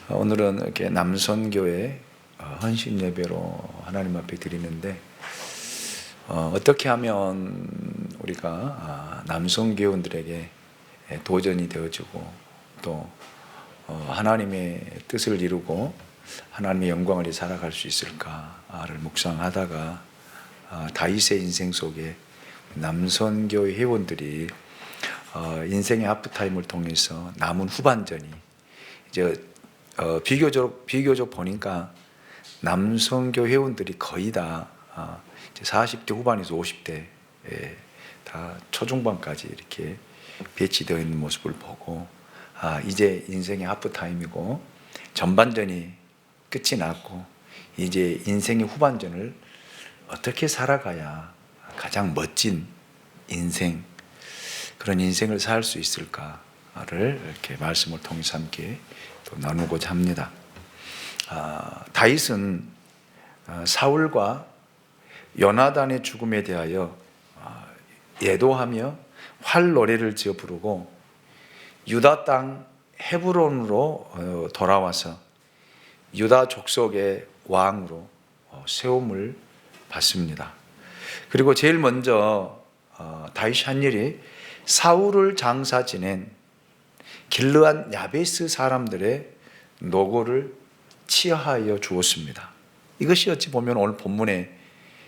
오늘은 이렇게 남선교회 헌신 예배로 하나님 앞에 드리는데, 어떻게 하면 우리가 남선교원들에게 도전이 되어주고 또 하나님의 뜻을 이루고 하나님의 영광을 살아갈 수 있을까를 묵상하다가 다윗의 인생 속에 남선교회 회원들이 인생의 하프타임을 통해서 남은 후반전이 이제 비교적 보니까 남선교 회원들이 거의 다 40대 후반에서 50대 다 초중반까지 이렇게 배치되어 있는 모습을 보고, 이제 인생의 하프타임이고 전반전이 끝이 났고 이제 인생의 후반전을 어떻게 살아가야 가장 멋진 인생, 그런 인생을 살 수 있을까를 이렇게 말씀을 통해서 함께 또 나누고자 합니다. 다윗은 사울과 요나단의 죽음에 대하여 예도하며 활 노래를 지어 부르고 유다 땅 헤브론으로 돌아와서 유다 족속의 왕으로 세움을 받습니다. 그리고 제일 먼저 다윗이 한 일이 사울을 장사 지낸 길르앗 야베스 사람들의 노고를 치하하여 주었습니다. 이것이 어찌 보면 오늘 본문의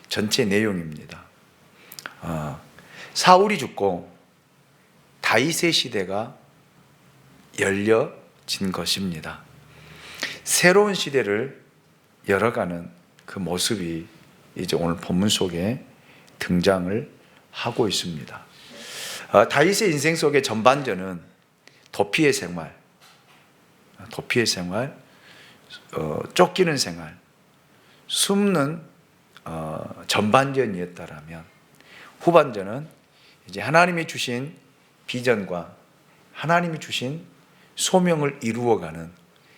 전체 내용입니다. 사울이 죽고 다윗의 시대가 열려진 것입니다. 새로운 시대를 열어가는 그 모습이 이제 오늘 본문 속에 등장을 하고 있습니다. 다윗의 인생 속의 전반전은 도피의 생활, 쫓기는 생활, 숨는 전반전이었다라면, 후반전은 이제 하나님이 주신 비전과 하나님이 주신 소명을 이루어가는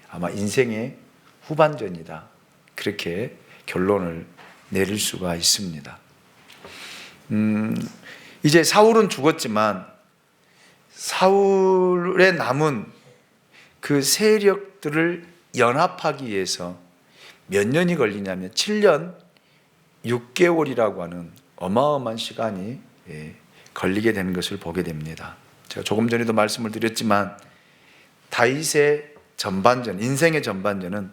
아마 인생의 후반전이다, 그렇게 결론을 내릴 수가 있습니다. 이제 사울은 죽었지만 사울의 남은 그 세력들을 연합하기 위해서 몇 년이 걸리냐면 7년 6개월이라고 하는 어마어마한 시간이 걸리게 되는 것을 보게 됩니다. 제가 조금 전에도 말씀을 드렸지만 다윗의 전반전, 인생의 전반전은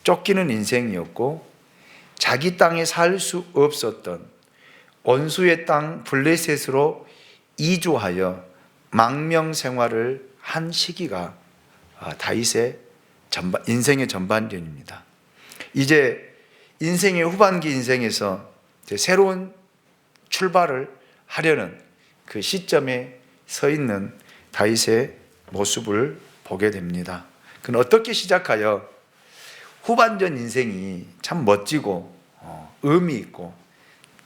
쫓기는 인생이었고 자기 땅에 살 수 없었던 원수의 땅 블레셋으로 이주하여 망명 생활을 한 시기가 다윗의 인생의 전반전입니다. 이제 인생의 후반기 인생에서 이제 새로운 출발을 하려는 그 시점에 서 있는 다윗의 모습을 보게 됩니다. 그는 어떻게 시작하여 후반전 인생이 참 멋지고 의미 있고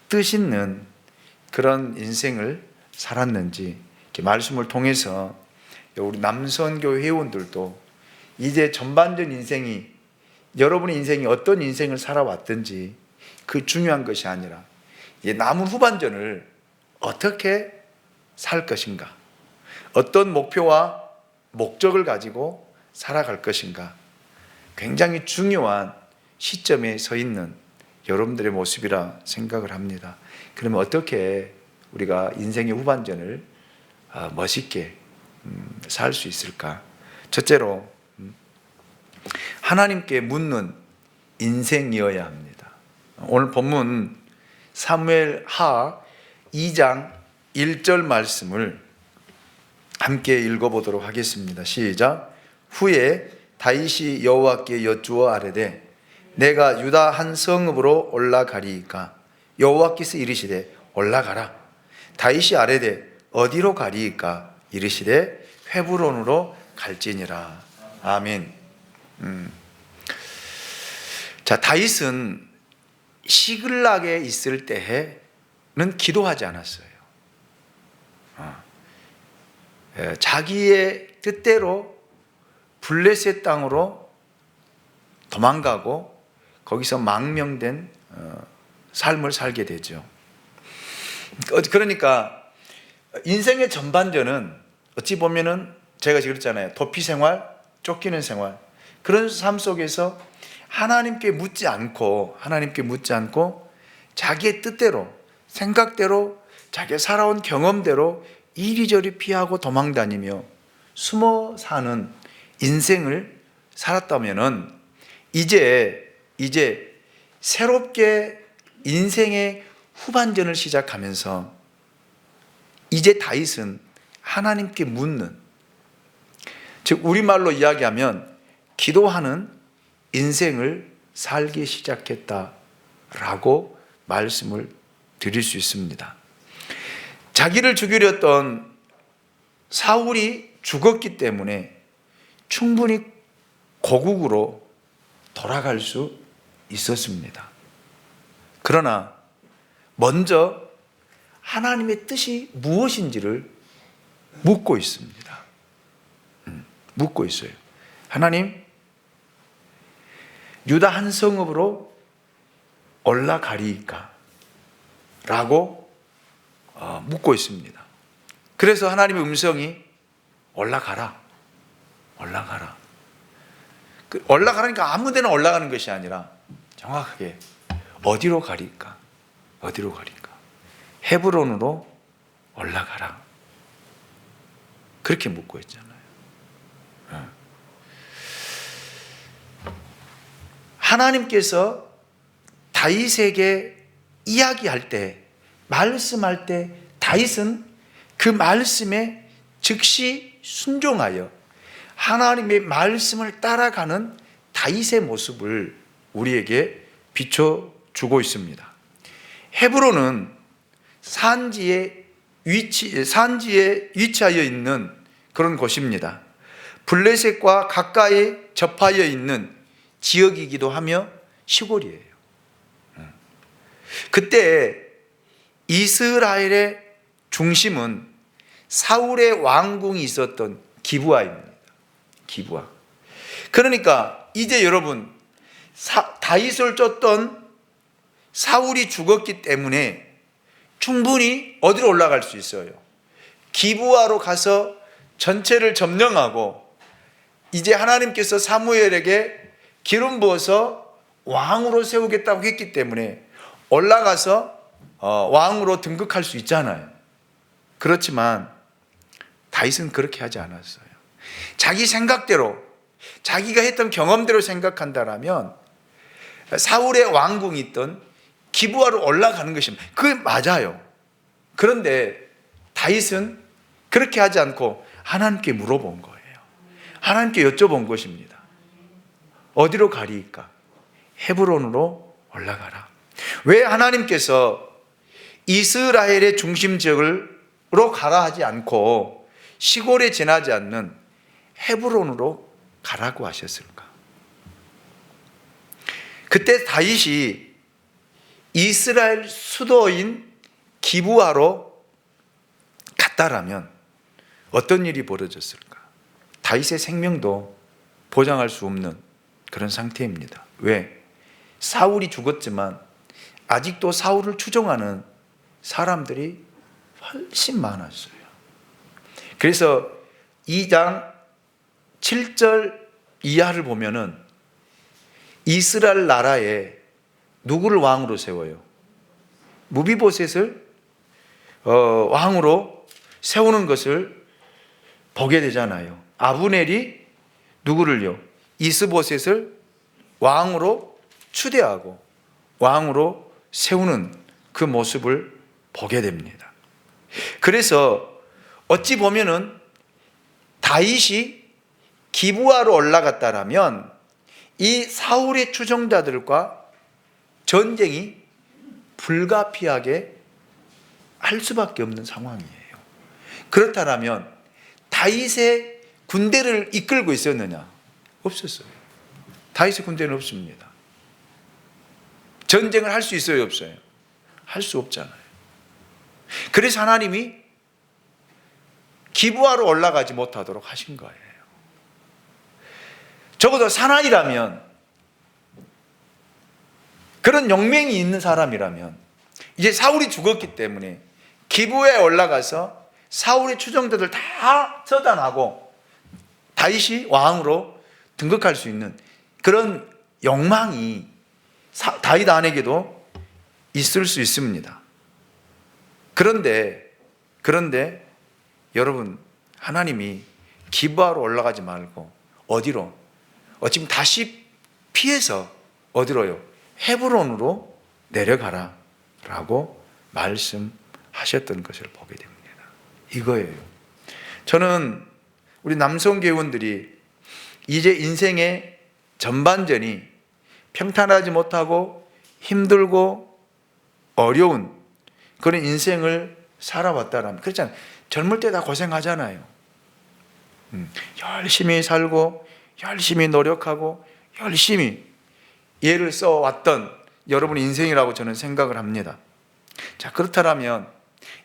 뜻 있는 그런 인생을 살았는지 이렇게 말씀을 통해서 우리 남선교 회원들도 이제 전반전 인생이, 여러분의 인생이 어떤 인생을 살아왔든지 그 중요한 것이 아니라 이제 남은 후반전을 어떻게 살 것인가, 어떤 목표와 목적을 가지고 살아갈 것인가, 굉장히 중요한 시점에 서 있는 여러분들의 모습이라 생각을 합니다. 그러면 어떻게 우리가 인생의 후반전을 멋있게 살 수 있을까? 첫째로 하나님께 묻는 인생이어야 합니다. 오늘 본문 사무엘하 2장 1절 말씀을 함께 읽어보도록 하겠습니다. 시작. 후에 다윗이 여호와께 여쭈어 아뢰되 내가 유다 한 성읍으로 올라가리이까? 여호와께서 이르시되 올라가라. 다윗이 아뢰되 어디로 가리이까? 이르시되 헤브론으로 갈지니라. 아멘. 자, 다윗은 시글락에 있을 때에는 기도하지 않았어요. 자기의 뜻대로 블레셋 땅으로 도망가고 거기서 망명된 삶을 살게 되죠. 그러니까 인생의 전반전은 어찌 보면은 제가 그랬잖아요. 도피 생활, 쫓기는 생활, 그런 삶 속에서 하나님께 묻지 않고 자기의 뜻대로, 생각대로, 자기가 살아온 경험대로 이리저리 피하고 도망다니며 숨어 사는 인생을 살았다면은 이제 새롭게 인생의 후반전을 시작하면서 이제 다윗은 하나님께 묻는, 즉 우리말로 이야기하면 기도하는 인생을 살기 시작했다라고 말씀을 드릴 수 있습니다. 자기를 죽이려 했던 사울이 죽었기 때문에 충분히 고국으로 돌아갈 수 있었습니다. 그러나 먼저 하나님의 뜻이 무엇인지를 묻고 있습니다. 묻고 있어요. 하나님, 유다 한 성읍으로 올라가리이까? 라고 묻고 있습니다. 그래서 하나님의 음성이 올라가라. 올라가라니까 아무 데나 올라가는 것이 아니라 정확하게 어디로 가리까? 헤브론으로 올라가라. 그렇게 묻고 있잖아요. 하나님께서 다윗에게 이야기할 때, 말씀할 때 다윗은 그 말씀에 즉시 순종하여 하나님의 말씀을 따라가는 다윗의 모습을 우리에게 비춰주고 있습니다. 헤브론은 산지에 위치하여 있는 그런 곳입니다. 블레셋과 가까이 접하여 있는 지역이기도 하며 시골이에요. 그때 이스라엘의 중심은 사울의 왕궁이 있었던 기브아입니다. 기브아. 그러니까 이제 여러분, 다윗을 쫓던 사울이 죽었기 때문에 충분히 어디로 올라갈 수 있어요? 기브아로 가서 전체를 점령하고 이제 하나님께서 사무엘에게 기름 부어서 왕으로 세우겠다고 했기 때문에 올라가서 왕으로 등극할 수 있잖아요. 그렇지만 다윗은 그렇게 하지 않았어요. 자기 생각대로, 자기가 했던 경험대로 생각한다라면 사울의 왕궁이 있던 기브아로 올라가는 것입니다. 그게 맞아요. 그런데 다윗은 그렇게 하지 않고 하나님께 물어본 거예요. 하나님께 여쭤본 것입니다. 어디로 가리이까? 헤브론으로 올라가라. 왜 하나님께서 이스라엘의 중심 지역으로 가라 하지 않고 시골에 지나지 않는 헤브론으로 가라고 하셨을까? 그때 다윗이 이스라엘 수도인 기브아로 갔다라면 어떤 일이 벌어졌을까? 다윗의 생명도 보장할 수 없는 그런 상태입니다. 왜? 사울이 죽었지만 아직도 사울을 추종하는 사람들이 훨씬 많았어요. 그래서 2장 7절 이하를 보면은 이스라엘 나라에 누구를 왕으로 세워요? 무비보셋을 왕으로 세우는 것을 보게 되잖아요. 아브넬이 누구를요? 이스보셋을 왕으로 추대하고 왕으로 세우는 그 모습을 보게 됩니다. 그래서 어찌 보면은 다윗이 기브아로 올라갔다라면 이 사울의 추종자들과 전쟁이 불가피하게 할 수밖에 없는 상황이에요. 그렇다면 다윗의 군대를 이끌고 있었느냐? 없었어요. 다윗의 군대는 없습니다. 전쟁을 할 수 있어요, 없어요? 할 수 없잖아요. 그래서 하나님이 기브아로 올라가지 못하도록 하신 거예요. 적어도 사나이라면, 그런 용맹이 있는 사람이라면, 이제 사울이 죽었기 때문에 기브아에 올라가서 사울의 추종자들 다 처단하고 다윗이 왕으로 등극할 수 있는 그런 욕망이 다윗 안에게도 있을 수 있습니다. 그런데 여러분, 하나님이 기브아로 올라가지 말고 어디로? 지금 다시 피해서 어디로요? 헤브론으로 내려가라 라고 말씀하셨던 것을 보게 됩니다. 이거예요. 저는 우리 남성 교원들이 이제 인생의 전반전이 평탄하지 못하고 힘들고 어려운 그런 인생을 살아왔다라면, 그렇잖아요. 젊을 때 다 고생하잖아요. 열심히 살고 열심히 노력하고 열심히 예를 써왔던 여러분의 인생이라고 저는 생각을 합니다. 자, 그렇다면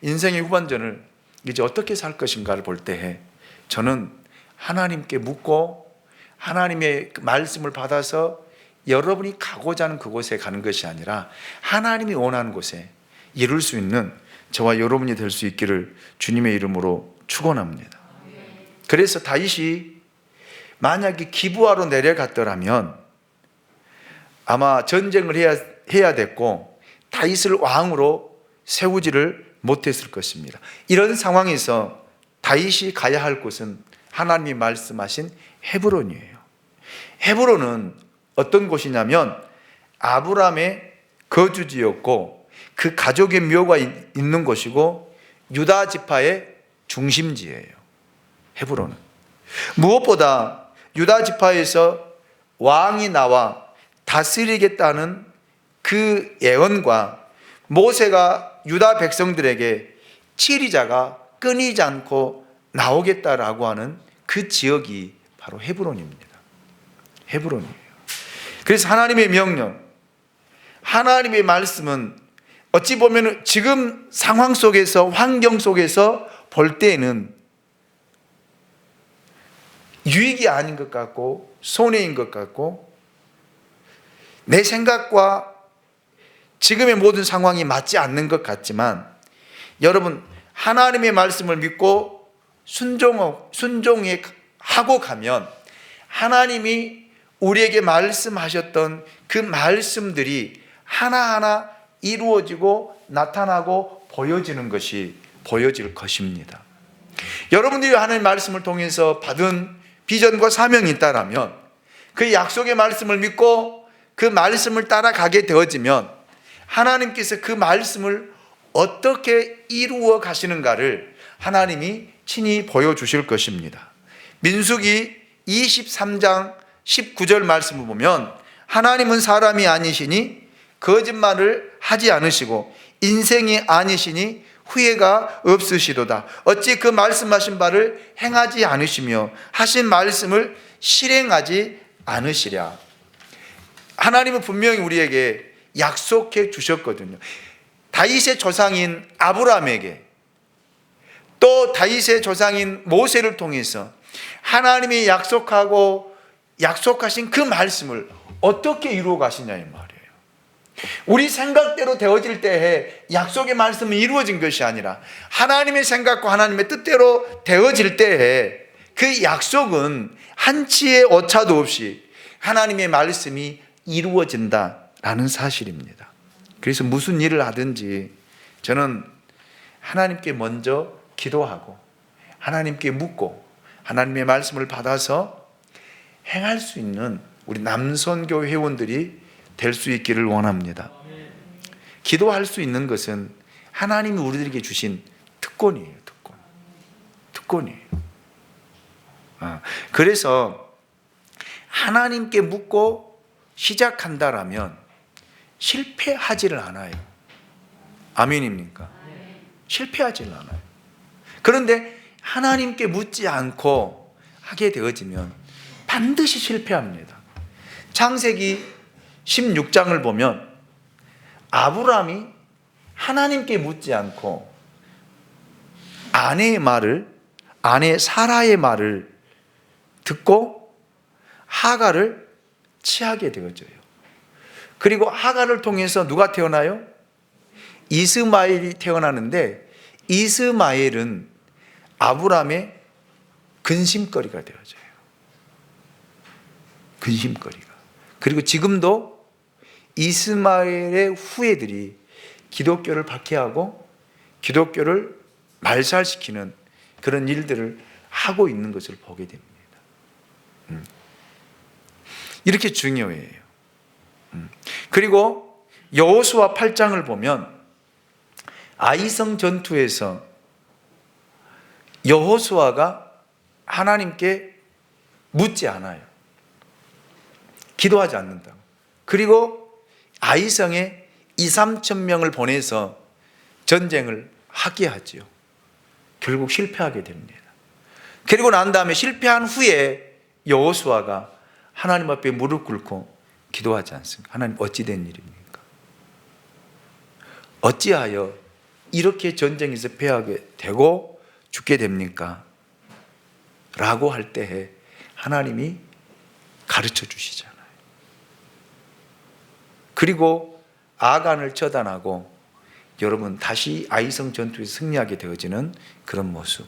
인생의 후반전을 이제 어떻게 살 것인가를 볼 때 저는 하나님께 묻고 하나님의 말씀을 받아서 여러분이 가고자 하는 그곳에 가는 것이 아니라 하나님이 원하는 곳에 이룰 수 있는 저와 여러분이 될 수 있기를 주님의 이름으로 축원합니다. 그래서 다윗이 만약에 기브아로 내려갔더라면 아마 전쟁을 해야 됐고 다윗을 왕으로 세우지를 못했을 것입니다. 이런 상황에서 다윗이 가야 할 곳은 하나님이 말씀하신 헤브론이에요. 헤브론은 어떤 곳이냐면 아브라함의 거주지였고 그 가족의 묘가 있는 곳이고 유다 지파의 중심지예요. 헤브론은 무엇보다 유다 지파에서 왕이 나와 다스리겠다는 그 예언과 모세가 유다 백성들에게 치리자가 끊이지 않고 나오겠다라고 하는 그 지역이 바로 헤브론입니다. 헤브론이에요. 그래서 하나님의 명령, 하나님의 말씀은 어찌 보면 지금 상황 속에서, 환경 속에서 볼 때에는 유익이 아닌 것 같고 손해인 것 같고 내 생각과 지금의 모든 상황이 맞지 않는 것 같지만 여러분, 하나님의 말씀을 믿고 순종해 하고 가면 하나님이 우리에게 말씀하셨던 그 말씀들이 하나하나 이루어지고 나타나고 보여질 것입니다. 여러분들이 하나님의 말씀을 통해서 받은 비전과 사명이 있다라면 그 약속의 말씀을 믿고 그 말씀을 따라가게 되어지면 하나님께서 그 말씀을 어떻게 이루어 가시는가를 하나님이 친히 보여주실 것입니다. 민수기 23장 19절 말씀을 보면 하나님은 사람이 아니시니 거짓말을 하지 않으시고 인생이 아니시니 후회가 없으시도다. 어찌 그 말씀하신 바를 행하지 않으시며 하신 말씀을 실행하지 않으시랴. 하나님은 분명히 우리에게 약속해 주셨거든요. 다윗의 조상인 아브라함에게 또 다윗의 조상인 모세를 통해서 하나님이 약속하신 그 말씀을 어떻게 이루어 가시냐 이 말이에요. 우리 생각대로 되어질 때에 약속의 말씀은 이루어진 것이 아니라 하나님의 생각과 하나님의 뜻대로 되어질 때에 그 약속은 한치의 오차도 없이 하나님의 말씀이 이루어진다라는 사실입니다. 그래서 무슨 일을 하든지 저는 하나님께 먼저 기도하고 하나님께 묻고 하나님의 말씀을 받아서 행할 수 있는 우리 남선교 회원들이 될 수 있기를 원합니다. 기도할 수 있는 것은 하나님이 우리들에게 주신 특권이에요. 특권이에요. 그래서 하나님께 묻고 시작한다라면 실패하지를 않아요. 아멘입니까? 실패하지를 않아요. 그런데 하나님께 묻지 않고 하게 되어지면 반드시 실패합니다. 창세기 16장을 보면 아브라함이 하나님께 묻지 않고 아내 사라의 말을 듣고 하갈을 취하게 되어져요. 그리고 하갈을 통해서 누가 태어나요? 이스마엘이 태어나는데 이스마엘은 아브라함의 근심거리가 되어져요. 근심거리가. 그리고 지금도 이스마엘의 후예들이 기독교를 박해하고 기독교를 말살시키는 그런 일들을 하고 있는 것을 보게 됩니다. 이렇게 중요해요. 그리고 여호수아 8장을 보면 아이성 전투에서 여호수아가 하나님께 묻지 않아요. 기도하지 않는다고. 그리고 아이성에 2-3천 명을 보내서 전쟁을 하게 하지요. 결국 실패하게 됩니다. 그리고 난 다음에 실패한 후에 여호수아가 하나님 앞에 무릎 꿇고 기도하지 않습니까? 하나님, 어찌 된 일입니까? 어찌하여 이렇게 전쟁에서 패하게 되고 죽게 됩니까? 라고 할 때에 하나님이 가르쳐 주시잖아요. 그리고 아간을 처단하고 여러분 다시 아이성 전투에서 승리하게 되어지는 그런 모습.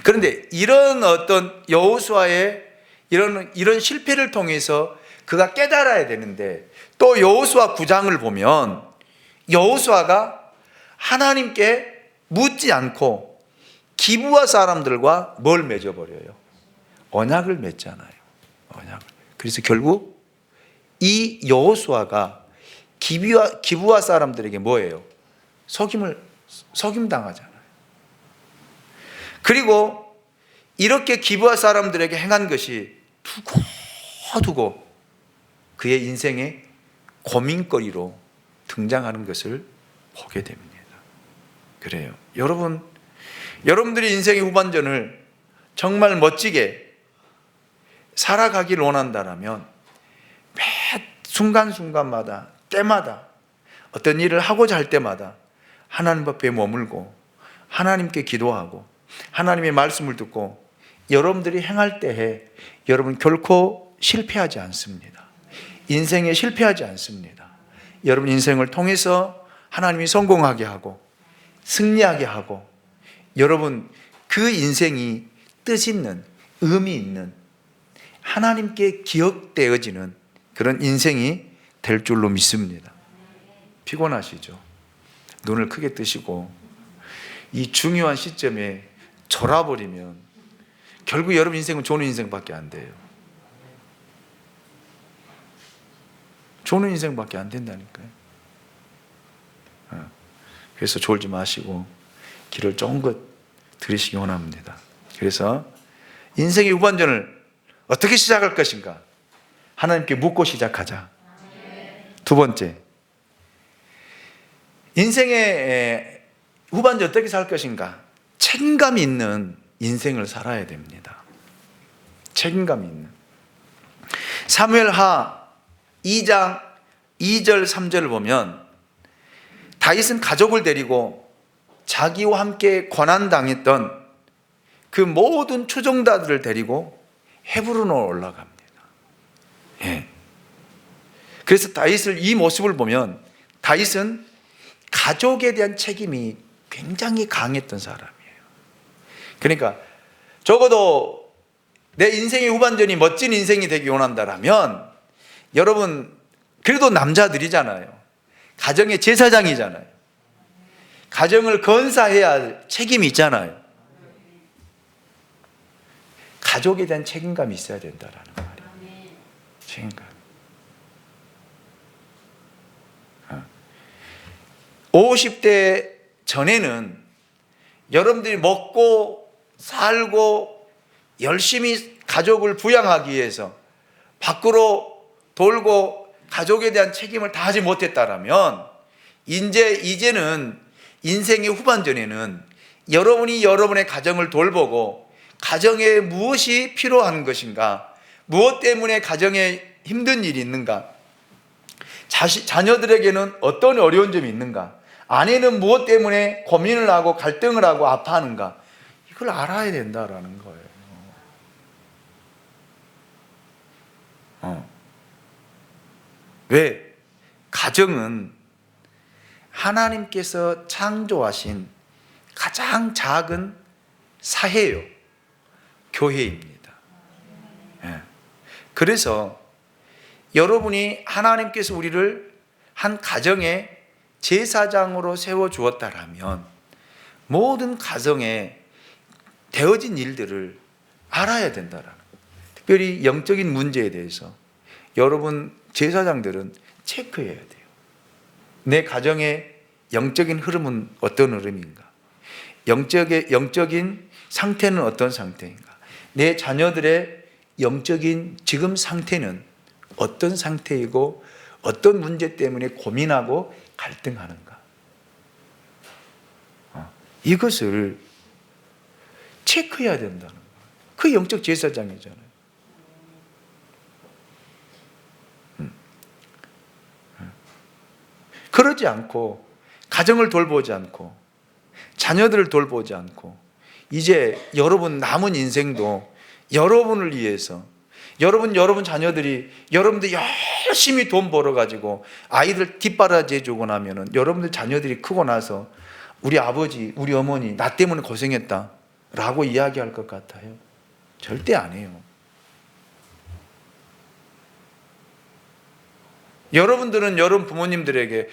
그런데 이런 어떤 여호수아의 이런 실패를 통해서 그가 깨달아야 되는데, 또 여호수아 9장을 보면 여호수아가 하나님께 묻지 않고 기브아 사람들과 뭘 맺어버려요? 언약을 맺잖아요. 언약을. 그래서 결국 이 여호수아가 기브아 사람들에게 뭐예요? 속임당하잖아요. 그리고 이렇게 기브아 사람들에게 행한 것이 두고두고 그의 인생의 고민거리로 등장하는 것을 보게 됩니다. 그래요. 여러분들이 인생의 후반전을 정말 멋지게 살아가길 원한다면 매 순간순간마다, 때마다, 어떤 일을 하고자 할 때마다 하나님 앞에 머물고 하나님께 기도하고 하나님의 말씀을 듣고 여러분들이 행할 때에 여러분 결코 실패하지 않습니다. 인생에 실패하지 않습니다. 여러분 인생을 통해서 하나님이 성공하게 하고 승리하게 하고, 여러분 그 인생이 뜻 있는, 의미 있는, 하나님께 기억되어지는 그런 인생이 될 줄로 믿습니다. 피곤하시죠? 눈을 크게 뜨시고 이 중요한 시점에 졸아버리면 결국 여러분 인생은 조는 인생밖에 안 돼요. 조는 인생밖에 안 된다니까요. 그래서 졸지 마시고 길을 쫑긋 들으시기 원합니다. 그래서 인생의 후반전을 어떻게 시작할 것인가? 하나님께 묻고 시작하자. 두 번째, 인생의 후반전 어떻게 살 것인가? 책임감이 있는 인생을 살아야 됩니다. 책임감이 있는. 사무엘하 2장 2절 3절을 보면 다윗은 가족을 데리고 자기와 함께 고난당했던 그 모든 추종자들을 데리고 헤브론으로 올라갑니다. 예. 그래서 다윗을, 이 모습을 보면 다윗은 가족에 대한 책임이 굉장히 강했던 사람이에요. 그러니까 적어도 내 인생의 후반전이 멋진 인생이 되기 원한다면 여러분, 그래도 남자들이잖아요. 가정의 제사장이잖아요. 가정을 건사해야 할 책임이 있잖아요. 가족에 대한 책임감이 있어야 된다라는 말이에요. 책임감. 50대 전에는 여러분들이 먹고 살고 열심히 가족을 부양하기 위해서 밖으로 돌고 가족에 대한 책임을 다하지 못했다라면, 이제는 인생의 후반전에는 여러분이 여러분의 가정을 돌보고 가정에 무엇이 필요한 것인가, 무엇 때문에 가정에 힘든 일이 있는가, 자녀들에게는 어떤 어려운 점이 있는가, 아내는 무엇 때문에 고민을 하고 갈등을 하고 아파하는가, 이걸 알아야 된다라는 거예요. 왜? 가정은 하나님께서 창조하신 가장 작은 사회요, 교회입니다. 그래서 여러분이 하나님께서 우리를 한 가정의 제사장으로 세워 주었다라면 모든 가정에 되어진 일들을 알아야 된다라는 거예요. 특별히 영적인 문제에 대해서 여러분 제사장들은 체크해야 돼요. 내 가정의 영적인 흐름은 어떤 흐름인가? 영적인 상태는 어떤 상태인가? 내 자녀들의 영적인 지금 상태는 어떤 상태이고 어떤 문제 때문에 고민하고 갈등하는가? 이것을 체크해야 된다는 거예요. 그 영적 제사장이잖아요. 그러지 않고 가정을 돌보지 않고 자녀들을 돌보지 않고 이제 여러분 남은 인생도 여러분을 위해서 여러분 자녀들이 여러분들 열심히 돈 벌어가지고 아이들 뒷바라지 해주고 나면은 여러분들 자녀들이 크고 나서 우리 아버지, 우리 어머니 나 때문에 고생했다 라고 이야기할 것 같아요? 절대 안 해요. 여러분들은 여러분 부모님들에게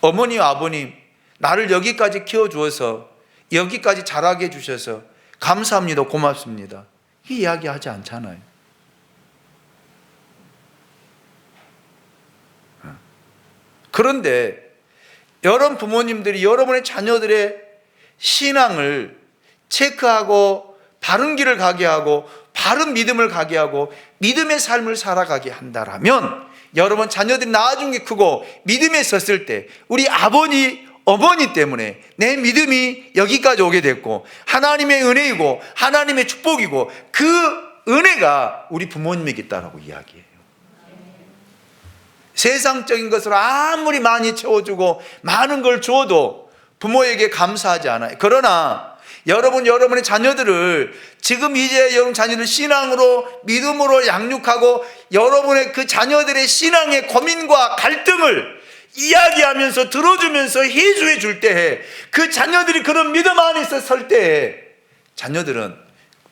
어머니, 아버님 나를 여기까지 키워주어서 여기까지 자라게 해주셔서 감사합니다, 고맙습니다 이 이야기 하지 않잖아요. 그런데 여러분 부모님들이 여러분의 자녀들의 신앙을 체크하고 바른 길을 가게 하고 바른 믿음을 가게 하고 믿음의 삶을 살아가게 한다라면 여러분 자녀들이 나아진 게 크고 믿음에 섰을 때 우리 아버지, 어머니 때문에 내 믿음이 여기까지 오게 됐고 하나님의 은혜이고 하나님의 축복이고 그 은혜가 우리 부모님에게 있다라고 이야기해요. 세상적인 것을 아무리 많이 채워주고 많은 걸 주어도 부모에게 감사하지 않아요. 그러나 여러분의 자녀들을 지금 이제 여러분 자녀들 신앙으로 믿음으로 양육하고 여러분의 그 자녀들의 신앙의 고민과 갈등을 이야기하면서 들어주면서 해주해 줄 때에 그 자녀들이 그런 믿음 안에서 설 때에 자녀들은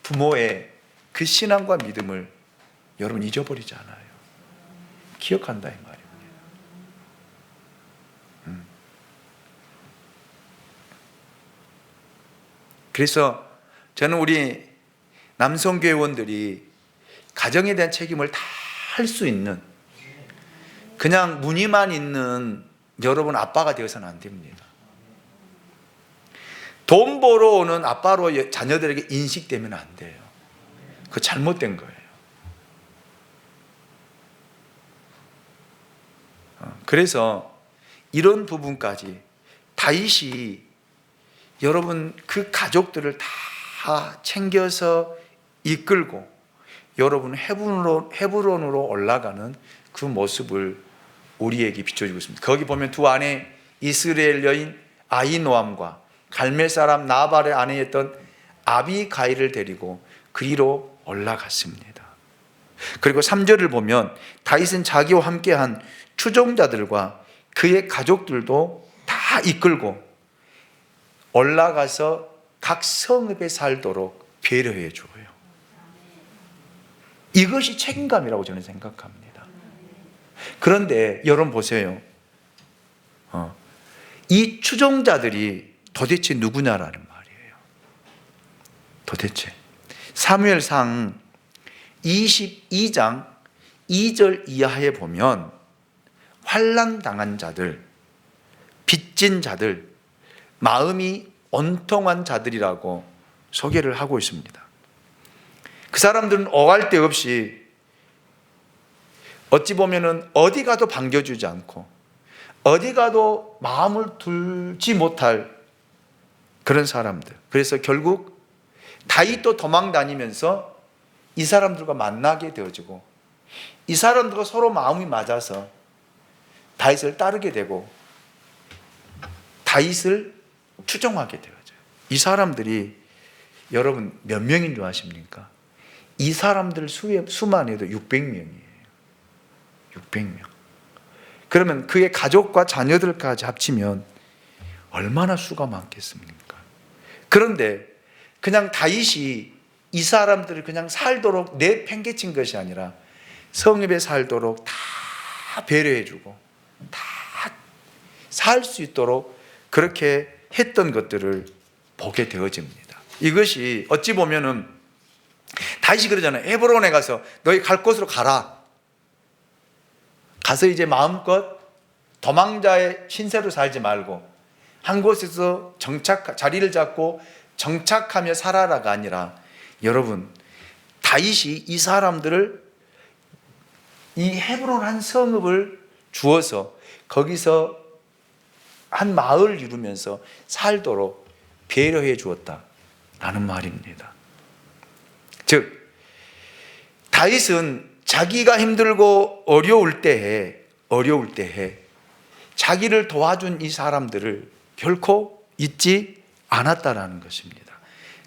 부모의 그 신앙과 믿음을 여러분 잊어버리지 않아요. 기억한다 이 말입니다. 그래서 저는 우리 남성교회원들이 가정에 대한 책임을 다 할 수 있는 그냥 무늬만 있는 여러분 아빠가 되어서는 안 됩니다. 돈 벌어오는 아빠로 자녀들에게 인식되면 안 돼요. 그거 잘못된 거예요. 그래서 이런 부분까지 다윗이 여러분 그 가족들을 다 챙겨서 이끌고 여러분 헤브론으로 올라가는 그 모습을 우리에게 비춰주고 있습니다. 거기 보면 두 아내 이스라엘 여인 아히노암과 갈멜 사람 나발의 아내였던 아비가일을 데리고 그리로 올라갔습니다. 그리고 3절을 보면 다윗은 자기와 함께한 추종자들과 그의 가족들도 다 이끌고 올라가서 각 성읍에 살도록 배려해 줘요. 이것이 책임감이라고 저는 생각합니다. 그런데 여러분 보세요. 이 추종자들이 도대체 누구냐라는 말이에요. 도대체 사무엘상 22장 2절 이하에 보면 환난 당한 자들, 빚진 자들, 마음이 온통한 자들이라고 소개를 하고 있습니다. 그 사람들은 오갈 데 없이 어찌 보면은 어디 가도 반겨주지 않고 어디 가도 마음을 둘지 못할 그런 사람들. 그래서 결국 다윗도 도망 다니면서 이 사람들과 만나게 되어지고 이 사람들과 서로 마음이 맞아서 다윗을 따르게 되고 다윗을 추종하게 되어져요. 이 사람들이 여러분 몇 명인 줄 아십니까? 이 사람들 수만 해도 600명이에요. 600명. 그러면 그의 가족과 자녀들까지 합치면 얼마나 수가 많겠습니까? 그런데 그냥 다윗이 이 사람들을 그냥 살도록 내팽개친 것이 아니라 성읍에 살도록 다 배려해주고 다 살 수 있도록 그렇게 했던 것들을 보게 되어집니다. 이것이 어찌 보면은 다윗이 그러잖아요. 헤브론에 가서 너희 갈 곳으로 가라. 가서 이제 마음껏 도망자의 신세로 살지 말고 한 곳에서 자리를 잡고 정착하며 살아라가 아니라, 여러분, 다윗이 이 사람들을 이 헤브론 한 성읍을 주어서 거기서 한 마을을 이루면서 살도록 배려해 주었다라는 말입니다. 즉, 다윗은 자기가 힘들고 어려울 때에 자기를 도와준 이 사람들을 결코 잊지 않았다라는 것입니다.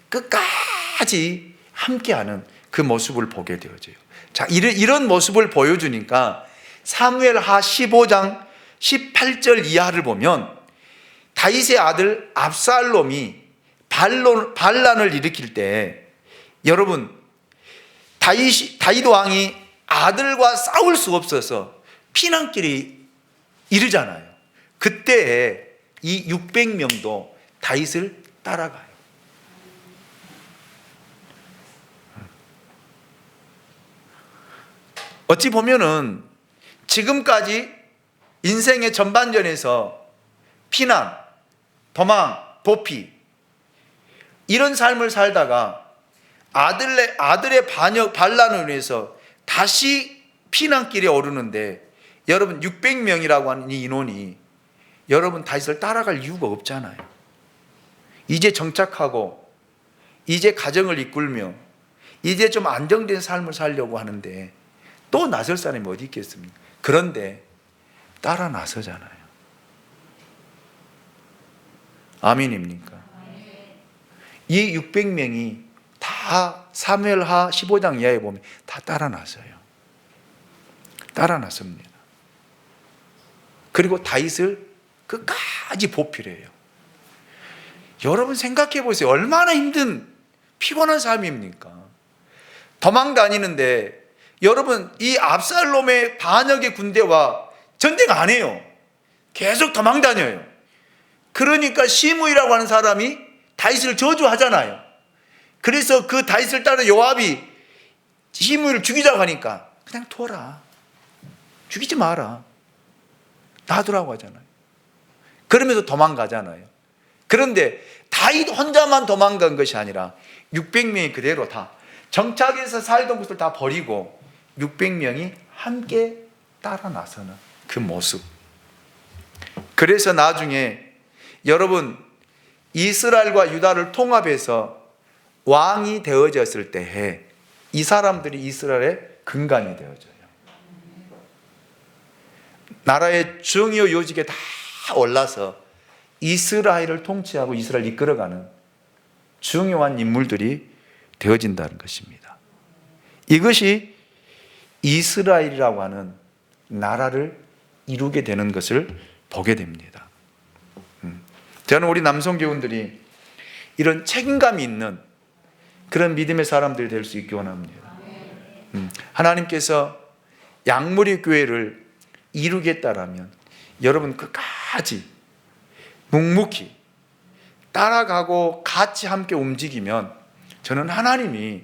끝까지 함께하는 그 모습을 보게 되어져요. 자, 이런 모습을 보여주니까 사무엘하 15장 18절 이하를 보면 다윗의 아들 압살롬이 반란을 일으킬 때, 여러분, 다윗 왕이 아들과 싸울 수 없어서 피난길이 이르잖아요. 그때 이 600명도 다윗을 따라가요. 어찌 보면은 지금까지 인생의 전반전에서 피난, 도망, 도피 이런 삶을 살다가 아들의 반란을 위해서 다시 피난길에 오르는데, 여러분 600명이라고 하는 이 인원이 여러분 다윗을 따라갈 이유가 없잖아요. 이제 정착하고 이제 가정을 이끌며 이제 좀 안정된 삶을 살려고 하는데 또 나설 사람이 어디 있겠습니까? 그런데 따라 나서잖아요. 아멘입니까? 이 600명이 다 사무엘하 15장 이하에 보면 다 따라 나서요. 따라 나섭니다. 그리고 다윗을 끝까지 보필해요. 여러분 생각해 보세요. 얼마나 힘든 피곤한 삶입니까? 도망 다니는데, 여러분 이 압살롬의 반역의 군대와 전쟁 안 해요. 계속 도망 다녀요. 그러니까 시므이라고 하는 사람이 다윗을 저주하잖아요. 그래서 그 다윗을 따라 요압이 시므이를 죽이자고 하니까 그냥 둬라, 죽이지 마라, 놔두라고 하잖아요. 그러면서 도망가잖아요. 그런데 다윗 혼자만 도망간 것이 아니라 600명이 그대로 다 정착해서 살던 곳을 다 버리고 600명이 함께 따라 나서는 그 모습. 그래서 나중에 여러분 이스라엘과 유다를 통합해서 왕이 되어졌을 때에 이 사람들이 이스라엘의 근간이 되어져요. 나라의 중요 요직에 다 올라서 이스라엘을 통치하고 이스라엘을 이끌어가는 중요한 인물들이 되어진다는 것입니다. 이것이 이스라엘이라고 하는 나라를 이루게 되는 것을 보게 됩니다. 저는 우리 남성 교우들이 이런 책임감이 있는 그런 믿음의 사람들이 될 수 있기 원합니다. 하나님께서 양무리 교회를 이루겠다라면 여러분 끝까지 묵묵히 따라가고 같이 함께 움직이면 저는 하나님이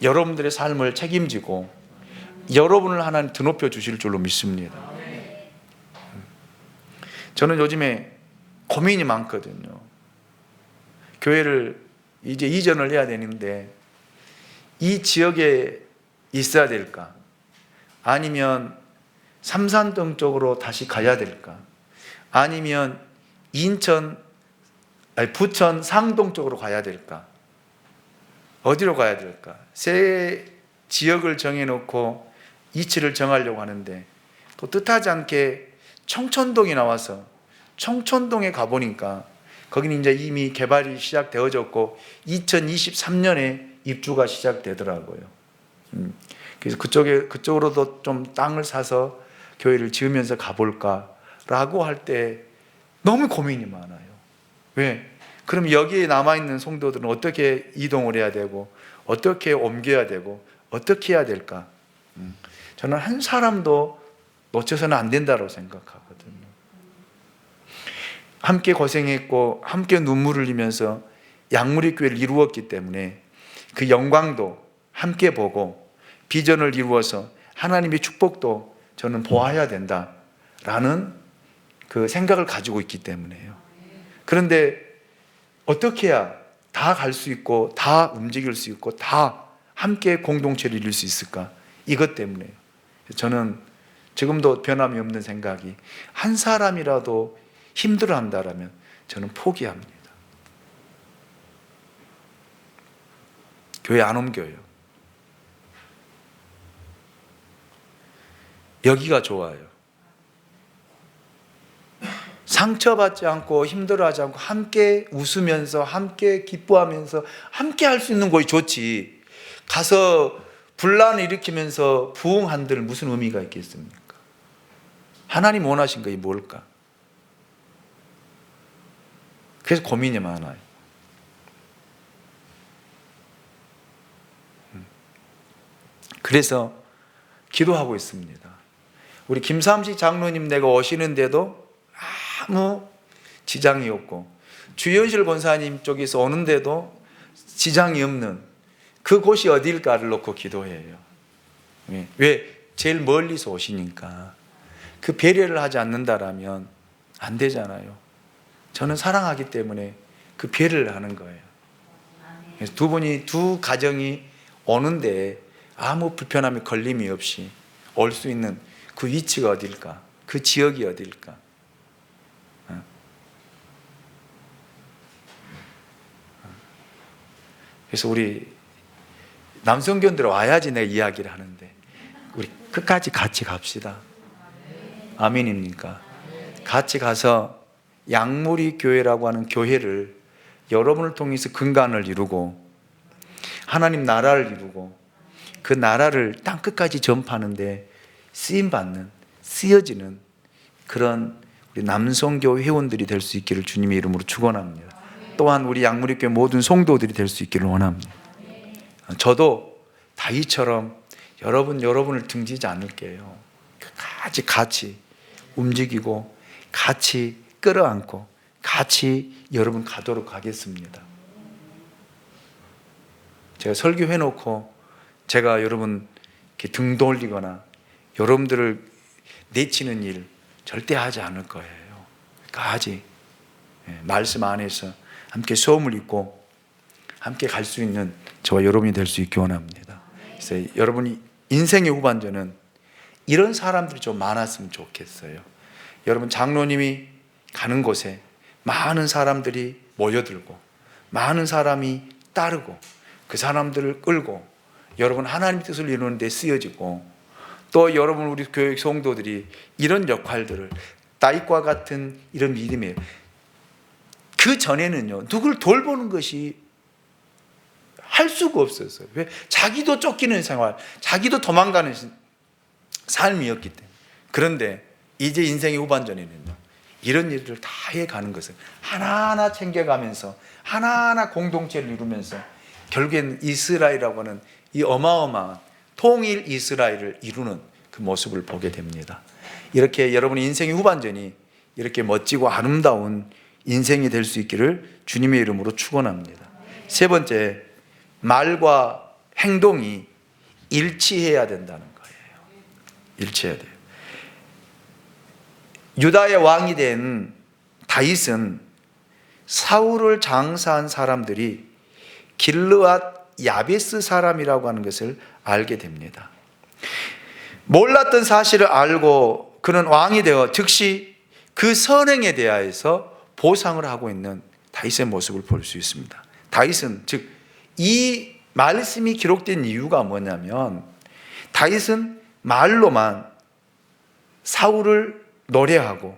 여러분들의 삶을 책임지고 여러분을 하나님 드높여 주실 줄로 믿습니다. 저는 요즘에 고민이 많거든요. 교회를 이제 이전을 해야 되는데 이 지역에 있어야 될까? 아니면 삼산동 쪽으로 다시 가야 될까? 아니면 부천 상동 쪽으로 가야 될까? 어디로 가야 될까? 새 지역을 정해놓고 위치를 정하려고 하는데 또 뜻하지 않게 청천동이 나와서 청천동에 가보니까 거기는 이제 이미 개발이 시작되어졌고 2023년에 입주가 시작되더라고요. 그래서 그쪽으로도 좀 땅을 사서 교회를 지으면서 가볼까라고 할 때 너무 고민이 많아요. 왜? 그럼 여기에 남아있는 성도들은 어떻게 이동을 해야 되고 어떻게 옮겨야 되고 어떻게 해야 될까? 저는 한 사람도 놓쳐서는 안 된다고 생각하거든요. 함께 고생했고 함께 눈물을 흘리면서 양무리 교회를 이루었기 때문에 그 영광도 함께 보고 비전을 이루어서 하나님의 축복도 저는 보아야 된다라는 그 생각을 가지고 있기 때문에요. 그런데 어떻게 해야 다 갈 수 있고 다 움직일 수 있고 다 함께 공동체를 이룰 수 있을까? 이것 때문에요. 저는 지금도 변함이 없는 생각이, 한 사람이라도 힘들어한다라면 저는 포기합니다. 교회 안 옮겨요. 여기가 좋아요. 상처받지 않고 힘들어하지 않고 함께 웃으면서 함께 기뻐하면서 함께 할 수 있는 곳이 좋지, 가서 분란을 일으키면서 부흥한들 무슨 의미가 있겠습니까? 하나님 원하신 것이 뭘까? 그래서 고민이 많아요. 그래서 기도하고 있습니다. 우리 김삼식 장로님 내가 오시는데도 아무 지장이 없고, 주현실 권사님 쪽에서 오는데도 지장이 없는 그곳이 어딜까를 놓고 기도해요. 왜? 제일 멀리서 오시니까. 그 배려를 하지 않는다라면 안 되잖아요. 저는 사랑하기 때문에 그 배려를 하는 거예요. 그래서 두 가정이 오는데 아무 불편함이 걸림이 없이 올 수 있는 그 위치가 어딜까? 그 지역이 어딜까? 그래서 우리 남성견들 와야지 내가 이야기를 하는데, 우리 끝까지 같이 갑시다. 아멘입니까? 같이 가서 양무리 교회라고 하는 교회를 여러분을 통해서 근간을 이루고 하나님 나라를 이루고 그 나라를 땅 끝까지 전파하는데 쓰임받는, 쓰여지는 그런 우리 남성교회 회원들이 될 수 있기를 주님의 이름으로 축원합니다. 또한 우리 양무리교회 모든 성도들이 될 수 있기를 원합니다. 저도 다윗처럼 여러분을 등지지 않을게요. 같이 움직이고 같이 끌어안고 같이 여러분 가도록 하겠습니다. 제가 설교해놓고 제가 여러분 이렇게 등 돌리거나 여러분들을 내치는 일 절대 하지 않을 거예요. 끝까지 말씀 안에서 함께 소음을 입고 함께 갈 수 있는 저와 여러분이 될 수 있기 원합니다. 그래서 여러분이 인생의 후반전은 이런 사람들이 좀 많았으면 좋겠어요. 여러분 장로님이 가는 곳에 많은 사람들이 모여들고 많은 사람이 따르고 그 사람들을 끌고 여러분 하나님 뜻을 이루는 데 쓰여지고, 또 여러분 우리 교회 성도들이 이런 역할들을 다윗과 같은 이런 믿음이에요. 그 전에는요, 누굴 돌보는 것이 할 수가 없었어요. 왜? 자기도 쫓기는 생활, 자기도 도망가는 삶이었기 때문에. 그런데 이제 인생의 후반전에는요, 이런 일들을 다 해가는 것을 하나하나 챙겨가면서 하나하나 공동체를 이루면서 결국엔 이스라엘이라고 하는 이 어마어마한 통일 이스라엘을 이루는 그 모습을 보게 됩니다. 이렇게 여러분의 인생의 후반전이 이렇게 멋지고 아름다운 인생이 될 수 있기를 주님의 이름으로 축원합니다. 세 번째, 말과 행동이 일치해야 된다는 거예요. 일치해야 돼요. 유다의 왕이 된 다윗은 사울을 장사한 사람들이 길르앗 야베스 사람이라고 하는 것을 알게 됩니다. 몰랐던 사실을 알고 그는 왕이 되어 즉시 그 선행에 대하여서 보상을 하고 있는 다윗의 모습을 볼 수 있습니다. 다윗은, 즉 이 말씀이 기록된 이유가 뭐냐면, 다윗은 말로만 사울을 노래하고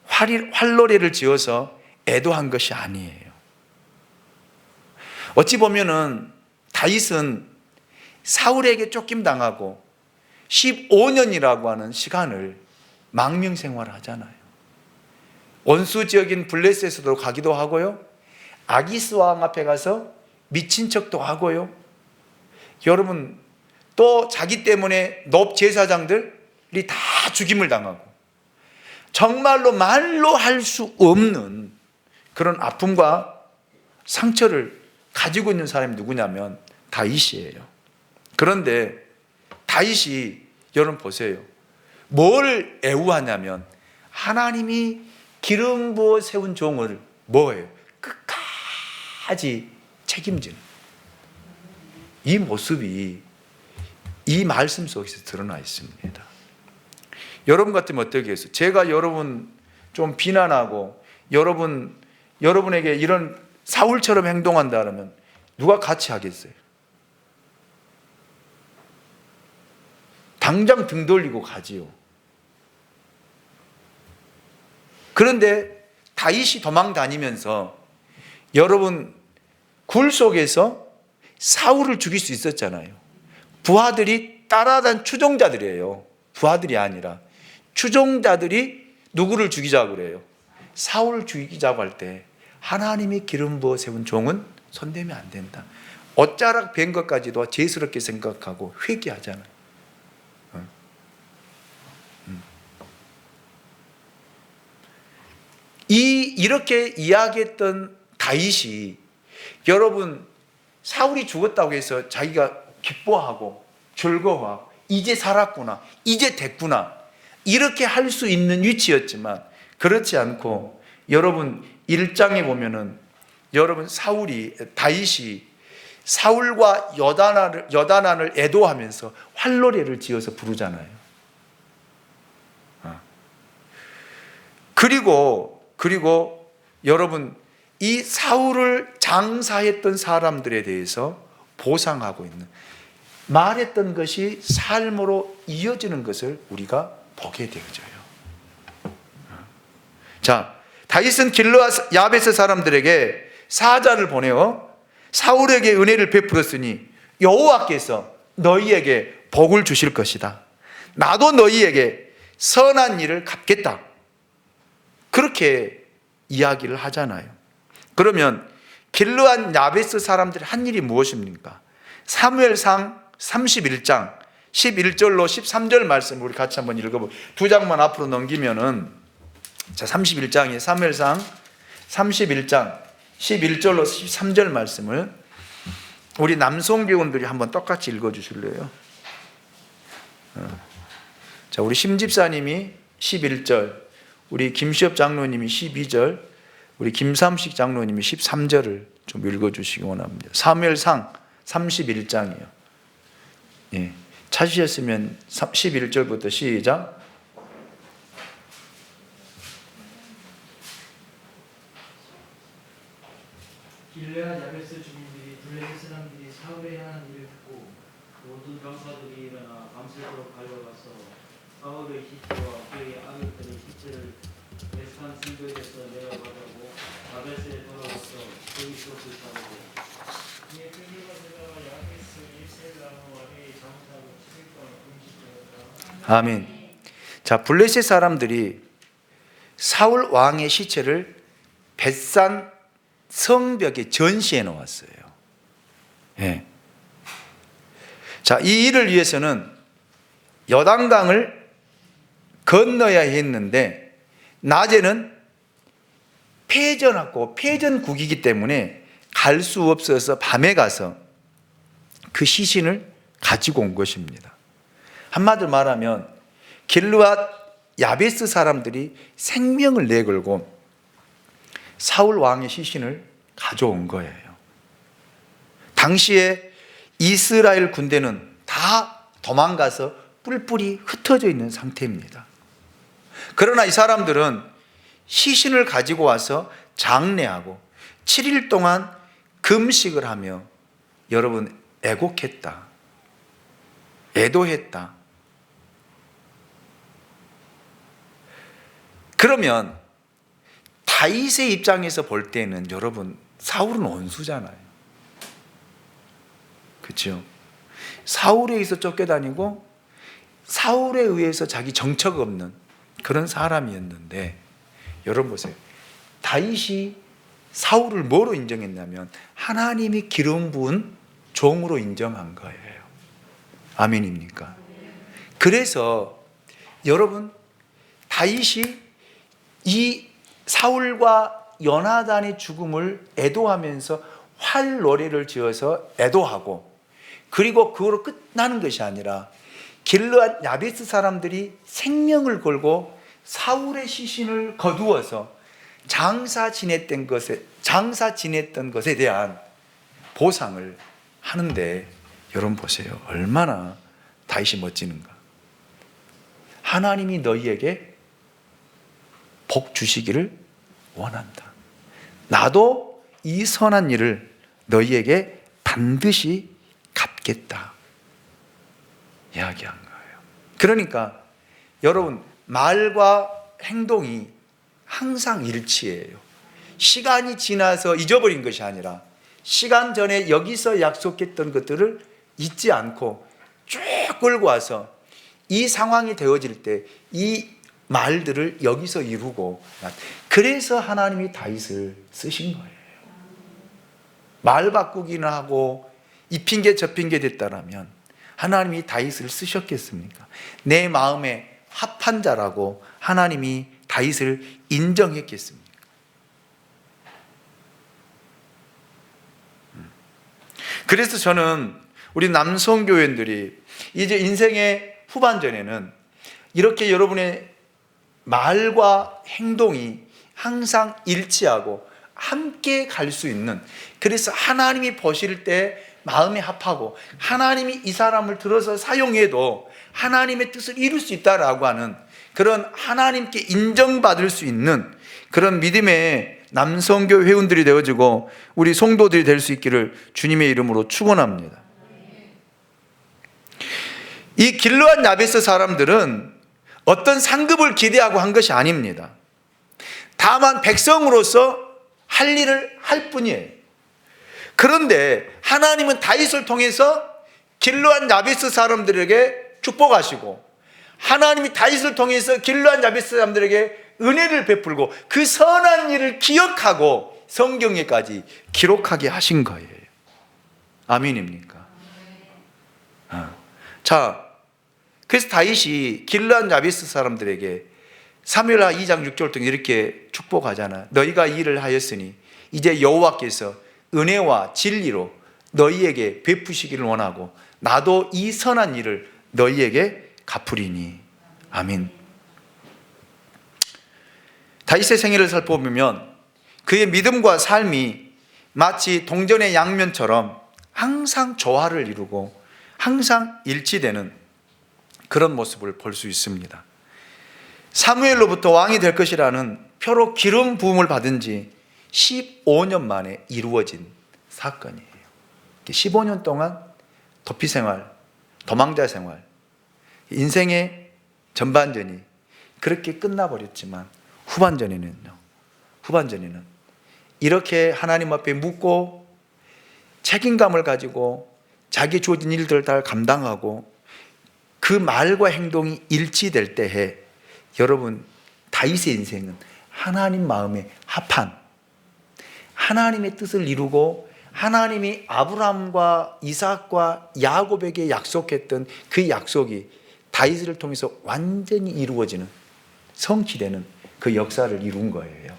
활노래를 지어서 애도한 것이 아니에요. 어찌 보면은 다윗은 사울에게 쫓김당하고 15년이라고 하는 시간을 망명 생활을 하잖아요. 원수 지역인 블레셋으로 가기도 하고요, 아기스 왕 앞에 가서 미친 척도 하고요. 여러분, 또 자기 때문에 높 제사장들이 다 죽임을 당하고 정말로 말로 할 수 없는 그런 아픔과 상처를 가지고 있는 사람이 누구냐면 다윗이에요. 그런데 다윗이 여러분 보세요. 뭘 애우하냐면 하나님이 기름 부어 세운 종을 뭐예요? 끝까지 책임지는 이 모습이 이 말씀 속에서 드러나 있습니다. 여러분 같으면 어떻게 했어요? 제가 여러분 좀 비난하고 여러분에게 이런 사울처럼 행동한다 그러면 누가 같이 하겠어요? 당장 등 돌리고 가지요. 그런데 다윗이 도망 다니면서 여러분 굴 속에서 사울을 죽일 수 있었잖아요. 부하들이 따라다닌 추종자들이에요. 부하들이 아니라 추종자들이 누구를 죽이자고 그래요? 사울을 죽이자고 할 때 하나님이 기름 부어 세운 종은 손대면 안 된다. 어짜락 뵌 것까지도 죄스럽게 생각하고 회개하잖아요. 이렇게 이야기했던 다윗이 여러분 사울이 죽었다고 해서 자기가 기뻐하고 즐거워하고 이제 살았구나, 이제 됐구나 이렇게 할 수 있는 위치였지만 그렇지 않고 여러분 1장에 보면은 여러분 다윗이 사울과 여단안을 애도하면서 활노래를 지어서 부르잖아요. 그리고 여러분 이 사울을 장사했던 사람들에 대해서 보상하고 있는 말했던 것이 삶으로 이어지는 것을 우리가 보게 되어져요. 자, 다윗은 길르앗 야베스 사람들에게 사자를 보내어 사울에게 은혜를 베풀었으니 여호와께서 너희에게 복을 주실 것이다. 나도 너희에게 선한 일을 갚겠다. 그렇게 이야기를 하잖아요. 그러면 길르앗 야베스 사람들이 한 일이 무엇입니까? 사무엘상 31장 11절로 13절 말씀 우리 같이 한번 읽어보고 두 장만 앞으로 넘기면은 자 31장에 사무엘상 31장 11절로 13절 말씀을 우리 남성교원들이 한번 똑같이 읽어주실래요? 자 우리 심집사님이 11절 우리 김시엽 장로님이 12절 우리 김삼식 장로님이 13절을 좀 읽어주시기 원합니다. 사무엘상 31장이요. 예. 찾으셨으면 11절부터 시작. 길르앗 야베스 주민들이 블레셋 사람들이 사울에 향한 일을 듣고 모든 병사들이 일어나 밤새도록 달려가서 사울의 시체와 그의 아들들의 시체를 베스간 증거에서 내려가자고 야베스에 돌아와서 거기 그것을 잡고 그의 끈기가 들어가 야베스 입셀나무와 해의 장사로 7일 동안 금식하였다. 아멘. 자 블레셋 사람들이 사울 왕의 시체를 벳산 성벽에 전시해 놓았어요. 예. 자, 이 일을 위해서는 여단강을 건너야 했는데 낮에는 패전국이기 때문에 갈 수 없어서 밤에 가서 그 시신을 가지고 온 것입니다. 한마디로 말하면 길르앗 야베스 사람들이 생명을 내걸고 사울 왕의 시신을 가져온 거예요. 당시에 이스라엘 군대는 다 도망가서 뿔뿔이 흩어져 있는 상태입니다. 그러나 이 사람들은 시신을 가지고 와서 장례하고 7일 동안 금식을 하며 여러분 애곡했다. 애도했다. 그러면 다윗의 입장에서 볼 때는 여러분 사울은 원수잖아요. 그렇죠? 사울에 의해서 쫓겨다니고 사울에 의해서 자기 정처가 없는 그런 사람이었는데 여러분 보세요. 다윗이 사울을 뭐로 인정했냐면 하나님이 기름 부은 종으로 인정한 거예요. 아멘입니까? 그래서 여러분, 다윗이 이 사울과 요나단의 죽음을 애도하면서 활 노래를 지어서 애도하고, 그리고 그거로 끝나는 것이 아니라 길르앗 야베스 사람들이 생명을 걸고 사울의 시신을 거두어서 장사 지냈던 것에 대한 보상을 하는데, 여러분 보세요. 얼마나 다윗이 멋지는가. 하나님이 너희에게 복 주시기를 원한다. 나도 이 선한 일을 너희에게 반드시 갚겠다 이야기한 거예요. 그러니까 여러분, 말과 행동이 항상 일치해요. 시간이 지나서 잊어버린 것이 아니라 시간 전에 여기서 약속했던 것들을 잊지 않고 쭉 끌고 와서 이 상황이 되어질 때 이 말들을 여기서 이루고, 그래서 하나님이 다윗을 쓰신 거예요. 말 바꾸기는 하고 이 핑계 저 핑계 됐다라면 하나님이 다윗을 쓰셨겠습니까? 내 마음에 합한 자라고 하나님이 다윗을 인정했겠습니까? 그래서 저는 우리 남성교회들이 이제 인생의 후반전에는 이렇게 여러분의 말과 행동이 항상 일치하고 함께 갈 수 있는, 그래서 하나님이 보실 때 마음에 합하고 하나님이 이 사람을 들어서 사용해도 하나님의 뜻을 이룰 수 있다라고 하는 그런 하나님께 인정받을 수 있는 그런 믿음의 남성교 회원들이 되어지고 우리 성도들이 될 수 있기를 주님의 이름으로 축원합니다. 이 길르앗 야베스 사람들은 어떤 상급을 기대하고 한 것이 아닙니다. 다만 백성으로서 할 일을 할 뿐이에요. 그런데 하나님은 다윗을 통해서 길르앗 야베스 사람들에게 축복하시고, 하나님이 다윗을 통해서 길르앗 야베스 사람들에게 은혜를 베풀고 그 선한 일을 기억하고 성경에까지 기록하게 하신 거예요. 아멘입니까? 자, 그래서 다윗이 길르앗 야베스 사람들에게 사무엘하 2장 6절 통해 이렇게 축복하잖아. 너희가 이 일을 하였으니 이제 여호와께서 은혜와 진리로 너희에게 베푸시기를 원하고 나도 이 선한 일을 너희에게 갚으리니. 아멘. 다윗의 생애를 살펴보면 그의 믿음과 삶이 마치 동전의 양면처럼 항상 조화를 이루고 항상 일치되는 그런 모습을 볼 수 있습니다. 사무엘로부터 왕이 될 것이라는 표로 기름 부음을 받은 지 15년 만에 이루어진 사건이에요. 15년 동안 도피 생활, 도망자 생활, 인생의 전반전이 그렇게 끝나버렸지만 후반전에는 이렇게 하나님 앞에 묻고 책임감을 가지고 자기 주어진 일들을 다 감당하고 그 말과 행동이 일치될 때에 여러분, 다윗의 인생은 하나님 마음에 합한, 하나님의 뜻을 이루고 하나님이 아브라함과 이삭과 야곱에게 약속했던 그 약속이 다윗을 통해서 완전히 이루어지는, 성취되는 그 역사를 이룬 거예요.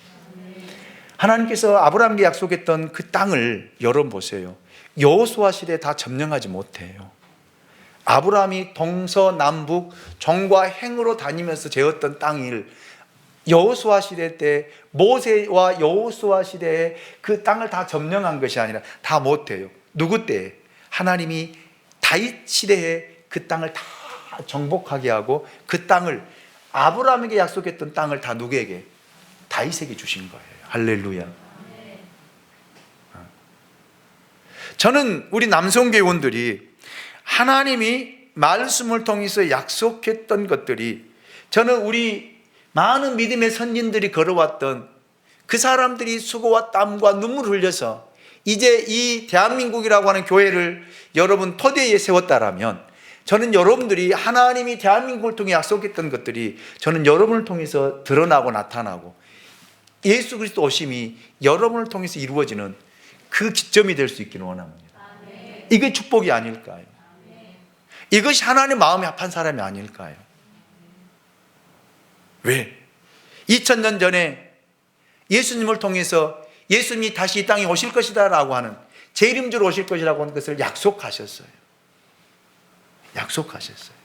하나님께서 아브라함에게 약속했던 그 땅을 여러분 보세요. 여호수아 시대에 다 점령하지 못해요. 아브라함이 동서남북 정과 행으로 다니면서 재었던 땅을 여호수아 시대 때, 모세와 여호수아 시대에 그 땅을 다 점령한 것이 아니라 다 못해요. 누구 때에? 하나님이 다윗 시대에 그 땅을 다 정복하게 하고 그 땅을, 아브라함에게 약속했던 땅을 다 누구에게? 다윗에게 주신 거예요. 할렐루야. 저는 우리 남성교원들이 하나님이 말씀을 통해서 약속했던 것들이, 저는 우리 많은 믿음의 선진들이 걸어왔던 그 사람들이 수고와 땀과 눈물을 흘려서 이제 이 대한민국이라고 하는 교회를 여러분 토대에 세웠다라면, 저는 여러분들이 하나님이 대한민국을 통해 약속했던 것들이 저는 여러분을 통해서 드러나고 나타나고 예수 그리스도 오심이 여러분을 통해서 이루어지는 그 기점이 될 수 있기를 원합니다. 이게 축복이 아닐까요? 이것이 하나님 마음에 합한 사람이 아닐까요? 왜? 2000년 전에 예수님을 통해서 예수님이 다시 이 땅에 오실 것이다 라고 하는, 재림주로 오실 것이라고 하는 것을 약속하셨어요. 약속하셨어요.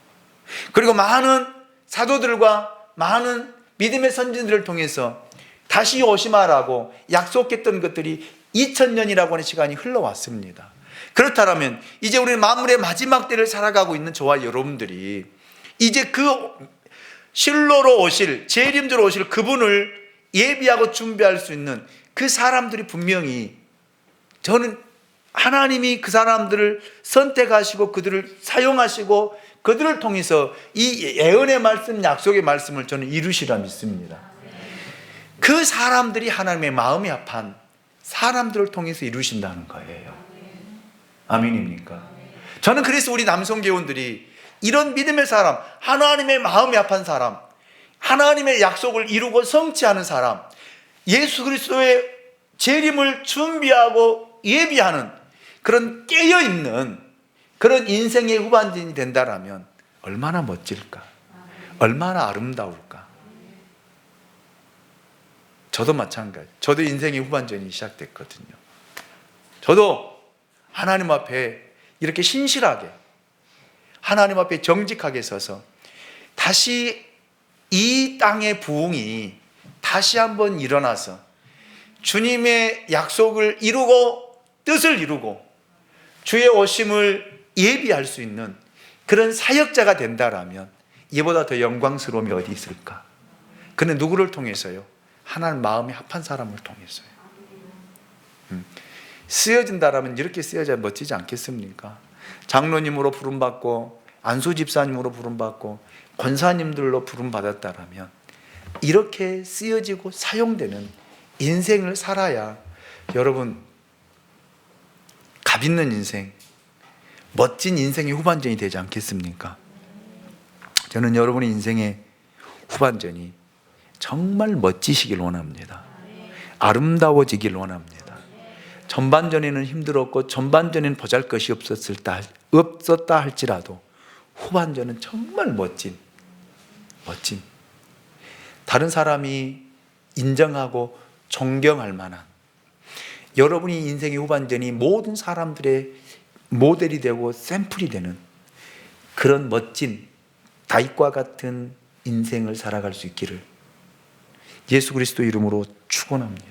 그리고 많은 사도들과 많은 믿음의 선진들을 통해서 다시 오시마라고 약속했던 것들이 2000년이라고 하는 시간이 흘러왔습니다. 그렇다면 이제 우리는 만물의 마지막 때를 살아가고 있는 저와 여러분들이 이제 그 실로로 오실, 재림주로 오실 그분을 예비하고 준비할 수 있는 그 사람들이 분명히, 저는 하나님이 그 사람들을 선택하시고 그들을 사용하시고 그들을 통해서 이 예언의 말씀, 약속의 말씀을 저는 이루시라 믿습니다. 그 사람들이 하나님의 마음에 합한 사람들을 통해서 이루신다는 거예요. 아멘입니까? 저는 그래서 우리 남성교원들이 이런 믿음의 사람, 하나님의 마음에 합한 사람, 하나님의 약속을 이루고 성취하는 사람, 예수 그리스도의 재림을 준비하고 예비하는 그런 깨어있는 그런 인생의 후반전이 된다라면 얼마나 멋질까? 얼마나 아름다울까? 저도 마찬가지. 저도 인생의 후반전이 시작됐거든요. 저도 하나님 앞에 이렇게 신실하게, 하나님 앞에 정직하게 서서 다시 이 땅의 부흥이 다시 한번 일어나서 주님의 약속을 이루고 뜻을 이루고 주의 오심을 예비할 수 있는 그런 사역자가 된다라면 이보다 더 영광스러움이 어디 있을까? 그는 누구를 통해서요? 하나님 마음에 합한 사람을 통해서요. 쓰여진다라면 이렇게 쓰여져야 멋지지 않겠습니까? 장로님으로 부름받고 안수 집사님으로 부름받고 권사님들로 부름받았다라면 이렇게 쓰여지고 사용되는 인생을 살아야 여러분 값있는 인생, 멋진 인생의 후반전이 되지 않겠습니까? 저는 여러분의 인생의 후반전이 정말 멋지시길 원합니다. 아름다워지길 원합니다. 전반전에는 힘들었고 전반전에는 보잘것이 없었다 할지라도 후반전은 정말 멋진 다른 사람이 인정하고 존경할 만한, 여러분이 인생의 후반전이 모든 사람들의 모델이 되고 샘플이 되는 그런 멋진 다윗과 같은 인생을 살아갈 수 있기를 예수 그리스도 이름으로 축원합니다.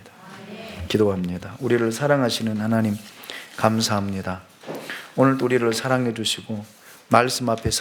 기도합니다. 우리를 사랑하시는 하나님 감사합니다. 오늘도 우리를 사랑해 주시고 말씀 앞에 서